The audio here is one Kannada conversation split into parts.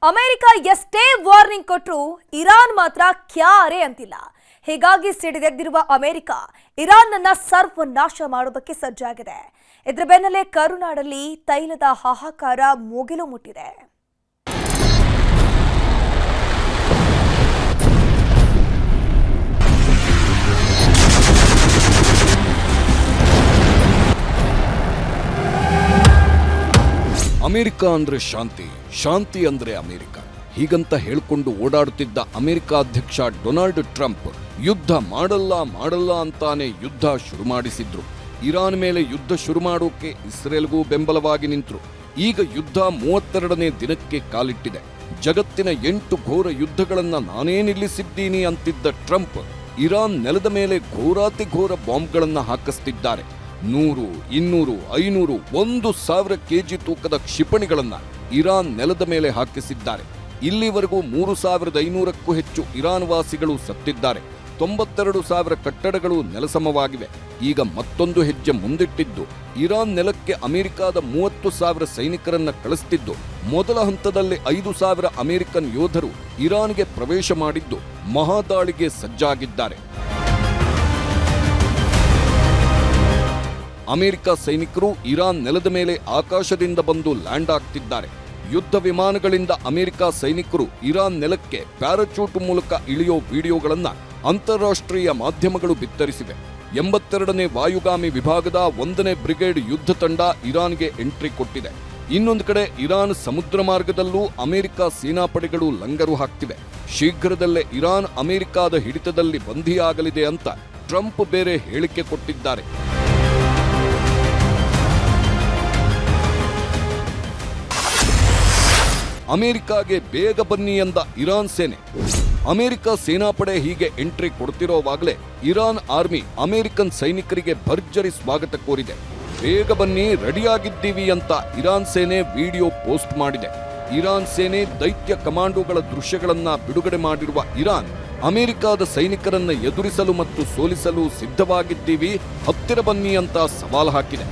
ಅಮೆರಿಕ ಎಷ್ಟೇ ವಾರ್ನಿಂಗ್ ಕೊಟ್ಟರು ಇರಾನ್ ಮಾತ್ರ ಕ್ಯಾರೆ ಅಂತಿಲ್ಲ. ಹೀಗಾಗಿ ಸಿಡಿದೆದ್ದಿರುವ ಅಮೆರಿಕ ಇರಾನ್ನನ್ನ ಸರ್ವನಾಶ ಮಾಡೋದಕ್ಕೆ ಸಜ್ಜಾಗಿದೆ. ಇದರ ಬೆನ್ನಲ್ಲೇ ಕರುನಾಡಲ್ಲಿ ತೈಲದ ಹಾಹಾಕಾರ ಮುಗಿಲು ಮುಟ್ಟಿದೆ. ಅಮೆರಿಕ ಅಂದ್ರೆ ಶಾಂತಿ, ಶಾಂತಿ ಅಂದ್ರೆ ಅಮೆರಿಕ ಹೀಗಂತ ಹೇಳ್ಕೊಂಡು ಓಡಾಡುತ್ತಿದ್ದ ಅಮೆರಿಕ ಅಧ್ಯಕ್ಷ ಡೊನಾಲ್ಡ್ ಟ್ರಂಪ್ ಯುದ್ಧ ಮಾಡಲ್ಲ ಅಂತಾನೆ ಯುದ್ಧ ಶುರು ಮಾಡಿಸಿದ್ರು. ಇರಾನ್ ಮೇಲೆ ಯುದ್ಧ ಶುರು ಮಾಡೋಕೆ ಇಸ್ರೇಲ್ಗೂ ಬೆಂಬಲವಾಗಿ ನಿಂತರು. ಈಗ ಯುದ್ಧ 32ನೇ ದಿನಕ್ಕೆ ಕಾಲಿಟ್ಟಿದೆ. ಜಗತ್ತಿನ 8 ಘೋರ ಯುದ್ಧಗಳನ್ನ ನಾನೇ ನಿಲ್ಲಿಸಿದ್ದೀನಿ ಅಂತಿದ್ದ ಟ್ರಂಪ್ ಇರಾನ್ ನೆಲದ ಮೇಲೆ ಘೋರಾತಿ ಘೋರ ಬಾಂಬ್ಗಳನ್ನ ಹಾಕಿಸ್ತಿದ್ದಾರೆ. 100, 200, 500, 1,000 ಕೆಜಿ ತೂಕದ ಕ್ಷಿಪಣಿಗಳನ್ನ ಇರಾನ್ ನೆಲದ ಮೇಲೆ ಹಾಕಿಸಿದ್ದಾರೆ. ಇಲ್ಲಿವರೆಗೂ 3,500ಕ್ಕೂ ಹೆಚ್ಚು ಇರಾನ್ ವಾಸಿಗಳು ಸತ್ತಿದ್ದಾರೆ. 92,000 ಕಟ್ಟಡಗಳು ನೆಲಸಮವಾಗಿವೆ. ಈಗ ಮತ್ತೊಂದು ಹೆಜ್ಜೆ ಮುಂದಿಟ್ಟಿದ್ದು ಇರಾನ್ ನೆಲಕ್ಕೆ ಅಮೆರಿಕದ 30,000 ಸೈನಿಕರನ್ನ ಕಳಿಸ್ತಿದ್ದು, ಮೊದಲ ಹಂತದಲ್ಲಿ 5,000 ಅಮೆರಿಕನ್ ಯೋಧರು ಇರಾನ್ಗೆ ಪ್ರವೇಶ ಮಾಡಿದ್ದು ಮಹಾದಾಳಿಗೆ ಸಜ್ಜಾಗಿದ್ದಾರೆ. ಅಮೆರಿಕ ಸೈನಿಕರು ಇರಾನ್ ನೆಲದ ಮೇಲೆ ಆಕಾಶದಿಂದ ಬಂದು ಲ್ಯಾಂಡ್ ಆಗ್ತಿದ್ದಾರೆ. ಯುದ್ಧ ವಿಮಾನಗಳಿಂದ ಅಮೆರಿಕ ಸೈನಿಕರು ಇರಾನ್ ನೆಲಕ್ಕೆ ಪ್ಯಾರಾಚೂಟ್ ಮೂಲಕ ಇಳಿಯೋ ವಿಡಿಯೋಗಳನ್ನ ಅಂತಾರಾಷ್ಟ್ರೀಯ ಮಾಧ್ಯಮಗಳು ಬಿತ್ತರಿಸಿವೆ. 82ನೇ ವಾಯುಗಾಮಿ ವಿಭಾಗದ 1ನೇ ಬ್ರಿಗೇಡ್ ಯುದ್ಧ ತಂಡ ಇರಾನ್ಗೆ ಎಂಟ್ರಿ ಕೊಟ್ಟಿದೆ. ಇನ್ನೊಂದು ಕಡೆ ಇರಾನ್ ಸಮುದ್ರ ಮಾರ್ಗದಲ್ಲೂ ಅಮೆರಿಕ ಸೇನಾಪಡೆಗಳು ಲಂಗರು ಹಾಕ್ತಿವೆ. ಶೀಘ್ರದಲ್ಲೇ ಇರಾನ್ ಅಮೆರಿಕದ ಹಿಡಿತದಲ್ಲಿ ಬಂಧಿಯಾಗಲಿದೆ ಅಂತ ಟ್ರಂಪ್ ಬೇರೆ ಹೇಳಿಕೆ ಕೊಟ್ಟಿದ್ದಾರೆ. ಅಮೆರಿಕಾಗೆ ಬೇಗ ಬನ್ನಿ ಎಂದ ಇರಾನ್ ಸೇನೆ. ಅಮೆರಿಕ ಸೇನಾಪಡೆ ಹೀಗೆ ಎಂಟ್ರಿ ಕೊಡ್ತಿರೋವಾಗಲೇ ಇರಾನ್ ಆರ್ಮಿ ಅಮೆರಿಕನ್ ಸೈನಿಕರಿಗೆ ಭರ್ಜರಿ ಸ್ವಾಗತ ಕೋರಿದೆ. ಬೇಗ ಬನ್ನಿ, ರೆಡಿಯಾಗಿದ್ದೀವಿ ಅಂತ ಇರಾನ್ ಸೇನೆ ವಿಡಿಯೋ ಪೋಸ್ಟ್ ಮಾಡಿದೆ. ಇರಾನ್ ಸೇನೆ ದೈತ್ಯ ಕಮಾಂಡೋಗಳ ದೃಶ್ಯಗಳನ್ನ ಬಿಡುಗಡೆ ಮಾಡಿರುವ ಇರಾನ್ ಅಮೆರಿಕದ ಸೈನಿಕರನ್ನ ಎದುರಿಸಲು ಮತ್ತು ಸೋಲಿಸಲು ಸಿದ್ಧವಾಗಿದ್ದೀವಿ, ಹತ್ತಿರ ಬನ್ನಿ ಅಂತ ಸವಾಲು ಹಾಕಿದೆ.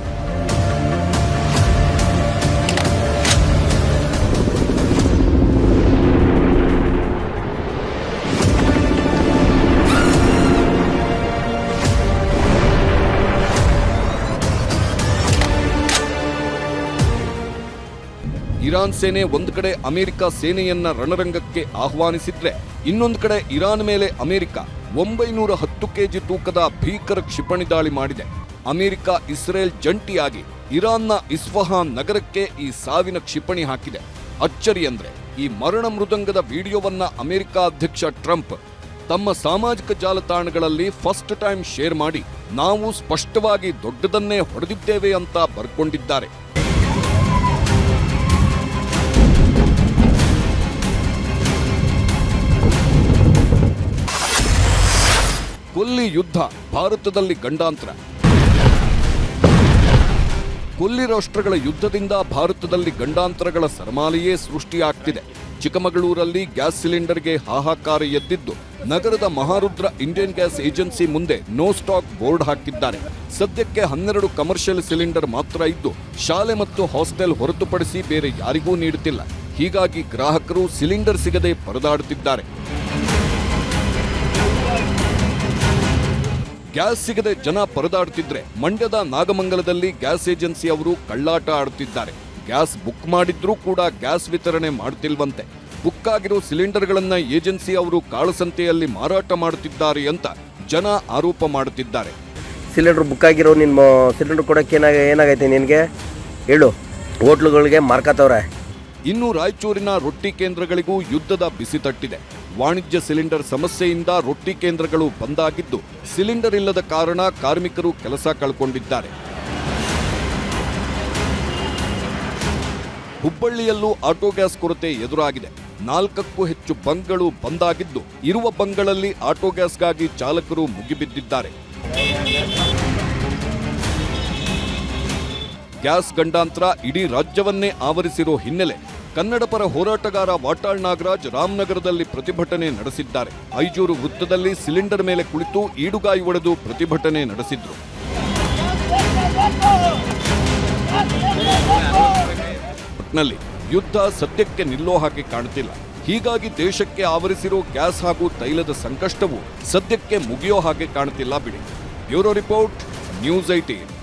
ಇರಾನ್ ಸೇನೆ ಒಂದು ಕಡೆ ಅಮೆರಿಕ ಸೇನೆಯನ್ನ ರಣರಂಗಕ್ಕೆ ಆಹ್ವಾನಿಸಿದ್ರೆ, ಇನ್ನೊಂದು ಕಡೆ ಇರಾನ್ ಮೇಲೆ ಅಮೆರಿಕ 910 ಕೆಜಿ ತೂಕದ ಭೀಕರ ಕ್ಷಿಪಣಿ ದಾಳಿ ಮಾಡಿದೆ. ಅಮೆರಿಕ ಇಸ್ರೇಲ್ ಜಂಟಿಯಾಗಿ ಇರಾನ್ನ ಇಸ್ಫಹಾನ್ ನಗರಕ್ಕೆ ಈ ಸಾವಿನ ಕ್ಷಿಪಣಿ ಹಾಕಿದೆ. ಅಚ್ಚರಿ ಅಂದ್ರೆ ಈ ಮರಣ ಮೃದಂಗದ ವಿಡಿಯೋವನ್ನ ಅಮೆರಿಕ ಅಧ್ಯಕ್ಷ ಟ್ರಂಪ್ ತಮ್ಮ ಸಾಮಾಜಿಕ ಜಾಲತಾಣಗಳಲ್ಲಿ ಫಸ್ಟ್ ಟೈಮ್ ಶೇರ್ ಮಾಡಿ, ನಾವು ಸ್ಪಷ್ಟವಾಗಿ ದೊಡ್ಡದನ್ನೇ ಹೊಡೆದಿದ್ದೇವೆ ಅಂತ ಬರ್ಕೊಂಡಿದ್ದಾರೆ. ಕೊಲ್ಲಿ ಯುದ್ಧ ಭಾರತದಲ್ಲಿ ಗಂಡಾಂತರ. ಕೊಲ್ಲಿ ರಾಷ್ಟ್ರಗಳ ಯುದ್ಧದಿಂದ ಭಾರತದಲ್ಲಿ ಗಂಡಾಂತರಗಳ ಸರಮಾಲೆಯೇ ಸೃಷ್ಟಿಯಾಗ್ತಿದೆ. ಚಿಕ್ಕಮಗಳೂರಲ್ಲಿ ಗ್ಯಾಸ್ ಸಿಲಿಂಡರ್ಗೆ ಹಾಹಾಕಾರ ಎದ್ದಿದ್ದು, ನಗರದ ಮಹಾರುದ್ರ ಇಂಡಿಯನ್ ಗ್ಯಾಸ್ ಏಜೆನ್ಸಿ ಮುಂದೆ ನೋ ಸ್ಟಾಕ್ ಬೋರ್ಡ್ ಹಾಕಿದ್ದಾರೆ. ಸದ್ಯಕ್ಕೆ 12 ಕಮರ್ಷಿಯಲ್ ಸಿಲಿಂಡರ್ ಮಾತ್ರ ಇದ್ದು, ಶಾಲೆ ಮತ್ತು ಹಾಸ್ಟೆಲ್ ಹೊರತುಪಡಿಸಿ ಬೇರೆ ಯಾರಿಗೂ ನೀಡುತ್ತಿಲ್ಲ. ಹೀಗಾಗಿ ಗ್ರಾಹಕರು ಸಿಲಿಂಡರ್ ಸಿಗದೆ ಪರದಾಡುತ್ತಿದ್ದಾರೆ. ಗ್ಯಾಸ್ ಸಿಗದೆ ಜನ ಪರದಾಡುತ್ತಿದ್ರೆ, ಮಂಡ್ಯದ ನಾಗಮಂಗಲದಲ್ಲಿ ಗ್ಯಾಸ್ ಏಜೆನ್ಸಿ ಅವರು ಕಳ್ಳಾಟ ಆಡುತ್ತಿದ್ದಾರೆ. ಗ್ಯಾಸ್ ಬುಕ್ ಮಾಡಿದ್ರೂ ಕೂಡ ಗ್ಯಾಸ್ ವಿತರಣೆ ಮಾಡುತ್ತಿಲ್ವಂತೆ. ಬುಕ್ ಆಗಿರೋ ಸಿಲಿಂಡರ್ಗಳನ್ನ ಏಜೆನ್ಸಿ ಅವರು ಕಾಳಸಂತೆಯಲ್ಲಿ ಮಾರಾಟ ಮಾಡುತ್ತಿದ್ದಾರೆ ಅಂತ ಜನ ಆರೋಪ ಮಾಡುತ್ತಿದ್ದಾರೆ. ಸಿಲಿಂಡರ್ ಬುಕ್ ಆಗಿರೋ ನಿಮ್ಮ ಸಿಲಿಂಡರ್ ಕೊಡಕ್ಕೆ ಏನಾಗೈತೆ ನಿನಗೆ ಹೇಳು, ಹೋಟ್ಲುಗಳಿಗೆ ಮಾರ್ಕತ್ತವ್ರೆ. ಇನ್ನು ರಾಯಚೂರಿನ ರೊಟ್ಟಿ ಕೇಂದ್ರಗಳಿಗೂ ಯುದ್ಧದ ಬಿಸಿ ತಟ್ಟಿದೆ. ವಾಣಿಜ್ಯ ಸಿಲಿಂಡರ್ ಸಮಸ್ಯೆಯಿಂದ ರೊಟ್ಟಿ ಕೇಂದ್ರಗಳು ಬಂದಾಗಿದ್ದು, ಸಿಲಿಂಡರ್ ಇಲ್ಲದ ಕಾರಣ ಕಾರ್ಮಿಕರು ಕೆಲಸ ಕಳ್ಕೊಂಡಿದ್ದಾರೆ. ಹುಬ್ಬಳ್ಳಿಯಲ್ಲೂ ಆಟೋ ಗ್ಯಾಸ್ ಕೊರತೆ ಎದುರಾಗಿದೆ. 4ಕ್ಕೂ ಹೆಚ್ಚು ಬಂಕ್ಗಳು ಬಂದಾಗಿದ್ದು, ಇರುವ ಬಂಕ್ಗಳಲ್ಲಿ ಆಟೋ ಗ್ಯಾಸ್ಗಾಗಿ ಚಾಲಕರು ಮುಗಿಬಿದ್ದಿದ್ದಾರೆ. ಗ್ಯಾಸ್ ಗಂಡಾಂತರ ಇಡೀ ರಾಜ್ಯವನ್ನೇ ಆವರಿಸಿರೋ ಹಿನ್ನೆಲೆ ಕನ್ನಡ ಪರ ಹೋರಾಟಗಾರ ವಾಟಾಳ್ ನಾಗರಾಜ್ ರಾಮನಗರದಲ್ಲಿ ಪ್ರತಿಭಟನೆ ನಡೆಸಿದ್ದಾರೆ. ಐಜೂರು ವೃತ್ತದಲ್ಲಿ ಸಿಲಿಂಡರ್ ಮೇಲೆ ಕುಳಿತು ಈಡುಗಾಯಿ ಒಡೆದು ಪ್ರತಿಭಟನೆ ನಡೆಸಿದ್ರು. ಒಟ್ನಲ್ಲಿ ಯುದ್ಧ ಸದ್ಯಕ್ಕೆ ನಿಲ್ಲೋ ಹಾಗೆ ಕಾಣ್ತಿಲ್ಲ. ಹೀಗಾಗಿ ದೇಶಕ್ಕೆ ಆವರಿಸಿರೋ ಗ್ಯಾಸ್ ಹಾಗೂ ತೈಲದ ಸಂಕಷ್ಟವು ಸದ್ಯಕ್ಕೆ ಮುಗಿಯೋ ಹಾಗೆ ಕಾಣ್ತಿಲ್ಲ ಬಿಡಿ. Bureau report, news 18.